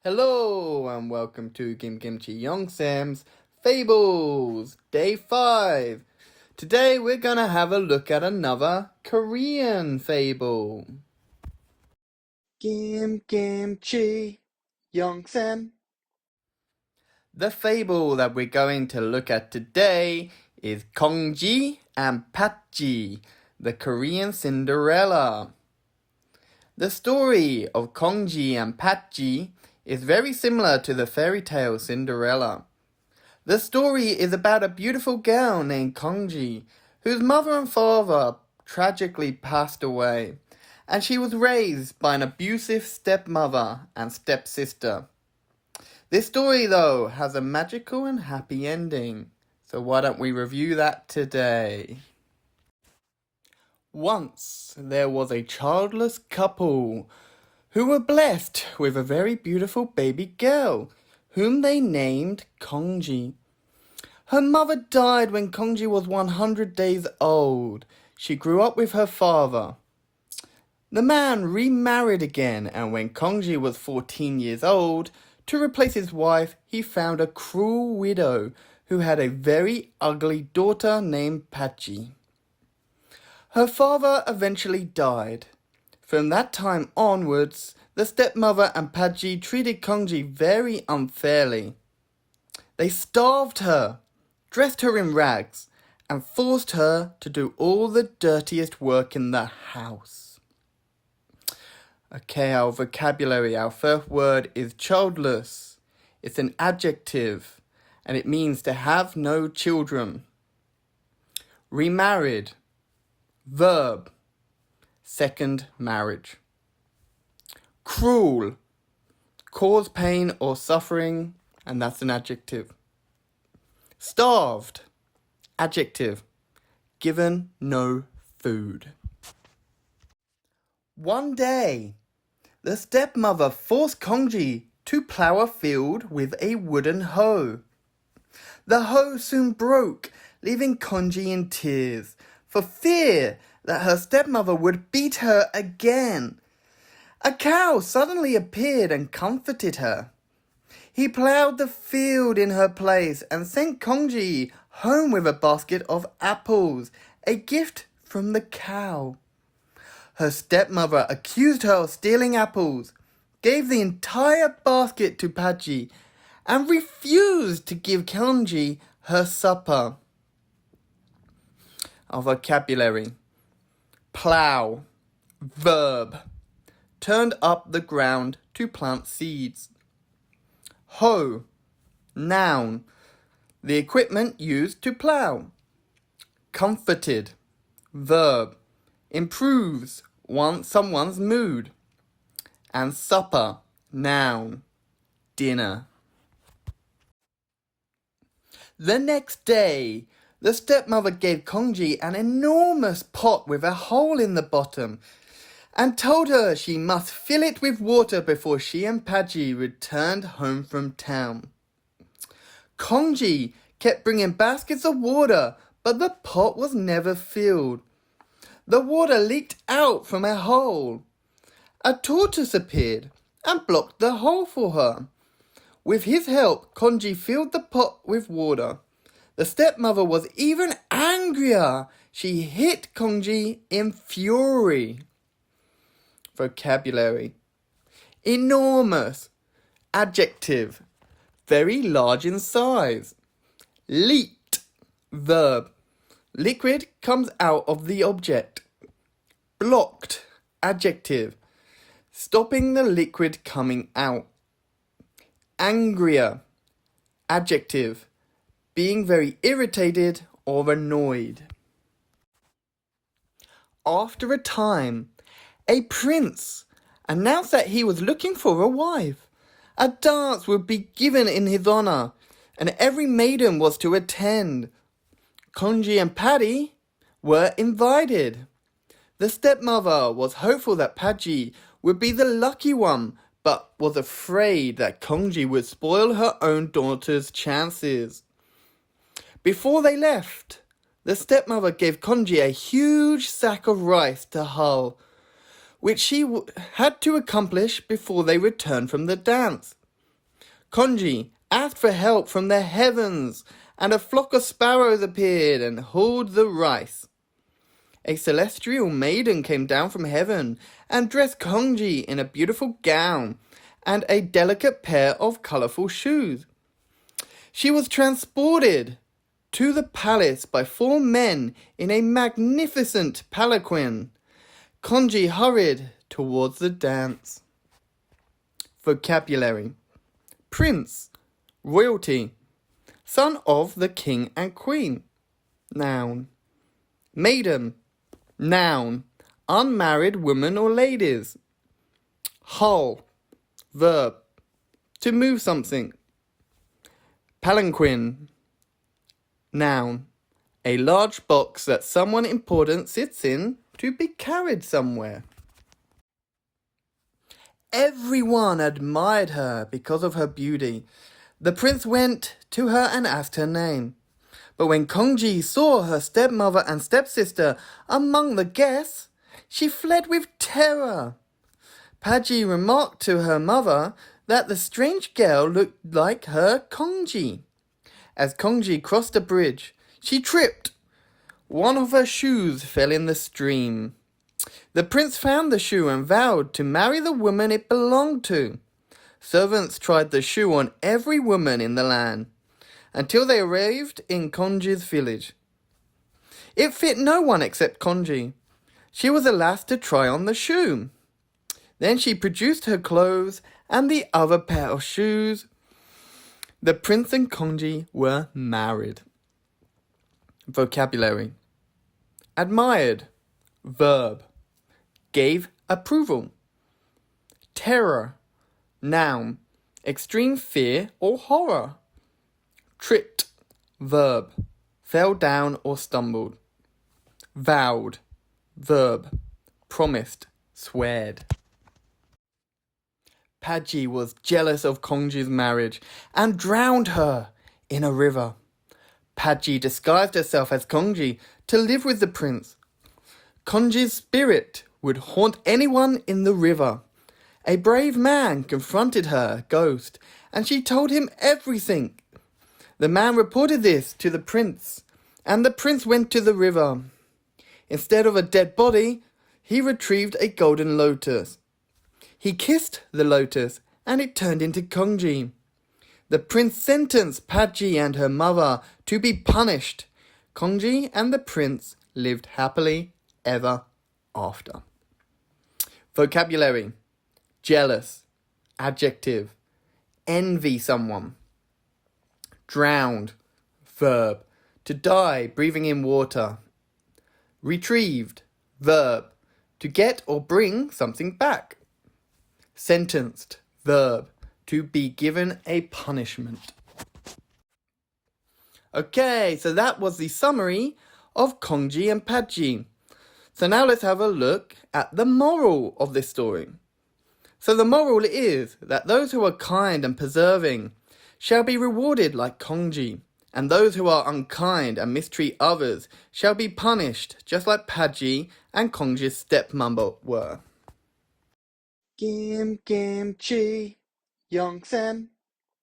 Hello and welcome to Kimchi Yongsam's Fables, Day 5. Today we're gonna have a look at another Korean fable. Kimchi Yongsam. The fable that we're going to look at today is Kongji and Patji, the Korean Cinderella. The story of Kongji and Patji is very similar to the fairy tale Cinderella. The story is about a beautiful girl named Kongji, whose mother and father tragically passed away, and she was raised by an abusive stepmother and stepsister. This story, though, has a magical and happy ending, so why don't we review that today? Once there was a childless couple who were blessed with a very beautiful baby girl, whom they named Kongji. Her mother died when Kongji was 100 days old. She grew up with her father. The man remarried again, and when Kongji was 14 years old, to replace his wife, he found a cruel widow who had a very ugly daughter named Patji. Her father eventually died. From that time onwards, the stepmother and Patji treated Kongji very unfairly. They starved her, dressed her in rags, and forced her to do all the dirtiest work in the house. Okay, our vocabulary. Our first word is childless. It's an adjective, and it means to have no children. Remarried. Verb, second marriage. Cruel, cause pain or suffering, and that's an adjective. Starved, adjective, given no food. One day, the stepmother forced Kongji to plough a field with a wooden hoe. The hoe soon broke, leaving Kongji in tears, for fear that her stepmother would beat her again. A cow suddenly appeared and comforted her. He ploughed the field in her place and sent Kongji home with a basket of apples, a gift from the cow. Her stepmother accused her of stealing apples, gave the entire basket to Patji, and refused to give Kongji her supper. Our vocabulary. Plough, verb, turned up the ground to plant seeds. Hoe, noun, the equipment used to plough. Comforted, verb, improves someone's mood. And supper, noun, dinner. The next day, the stepmother gave Kongji an enormous pot with a hole in the bottom and told her she must fill it with water before she and Patji returned home from town. Kongji kept bringing baskets of water, but the pot was never filled. The water leaked out from a hole. A tortoise appeared and blocked the hole for her. With his help, Kongji filled the pot with water. The stepmother was even angrier. She hit Kongji in fury. Vocabulary. Enormous, adjective, very large in size. Leaked, verb, liquid comes out of the object. Blocked, adjective, stopping the liquid coming out. Angrier, adjective, being very irritated or annoyed. After a time, a prince announced that he was looking for a wife. A dance would be given in his honor, and every maiden was to attend. Kongji and Patji were invited. The stepmother was hopeful that Patji would be the lucky one, but was afraid that Kongji would spoil her own daughter's chances. Before they left, the stepmother gave Kongji a huge sack of rice to hull, which she had to accomplish before they returned from the dance. Kongji asked for help from the heavens, and a flock of sparrows appeared and hauled the rice. A celestial maiden came down from heaven and dressed Kongji in a beautiful gown and a delicate pair of colourful shoes. She was transported to the palace by 4 men in a magnificent palanquin. Kongji hurried towards the dance. Vocabulary: prince, royalty, son of the king and queen. Noun. Maiden, noun, unmarried women or ladies. Hull, verb, to move something. Palanquin, noun, a large box that someone important sits in to be carried somewhere. Everyone admired her because of her beauty. The prince went to her and asked her name. But when Kongji saw her stepmother and stepsister among the guests, she fled with terror. Patji remarked to her mother that the strange girl looked like her Kongji. As Kongji crossed the bridge, she tripped. One of her shoes fell in the stream. The prince found the shoe and vowed to marry the woman it belonged to. Servants tried the shoe on every woman in the land, until they arrived in Kongji's village. It fit no one except Kongji. She was the last to try on the shoe. Then she produced her clothes and the other pair of shoes. The prince and Kongji were married. Vocabulary: admired, verb, gave approval. Terror, noun, extreme fear or horror. Tripped, verb, fell down or stumbled. Vowed, verb, promised, sweared. Patji was jealous of Kongji's marriage and drowned her in a river. Patji disguised herself as Kongji to live with the prince. Kongji's spirit would haunt anyone in the river. A brave man confronted her ghost, and she told him everything. The man reported this to the prince, and the prince went to the river. Instead of a dead body, he retrieved a golden lotus. He kissed the lotus, and it turned into Kongji. The prince sentenced Patji and her mother to be punished. Kongji and the prince lived happily ever after. Vocabulary: jealous, adjective, envy someone. Drowned, verb, to die breathing in water. Retrieved, verb, to get or bring something back. Sentenced, verb, to be given a punishment. Okay, so that was the summary of Kongji and Patji. So now let's have a look at the moral of this story. So the moral is that those who are kind and persevering shall be rewarded like Kongji, and those who are unkind and mistreat others shall be punished just like Patji and Kongji's stepmother were. Kim Kim Chi, Young Sam.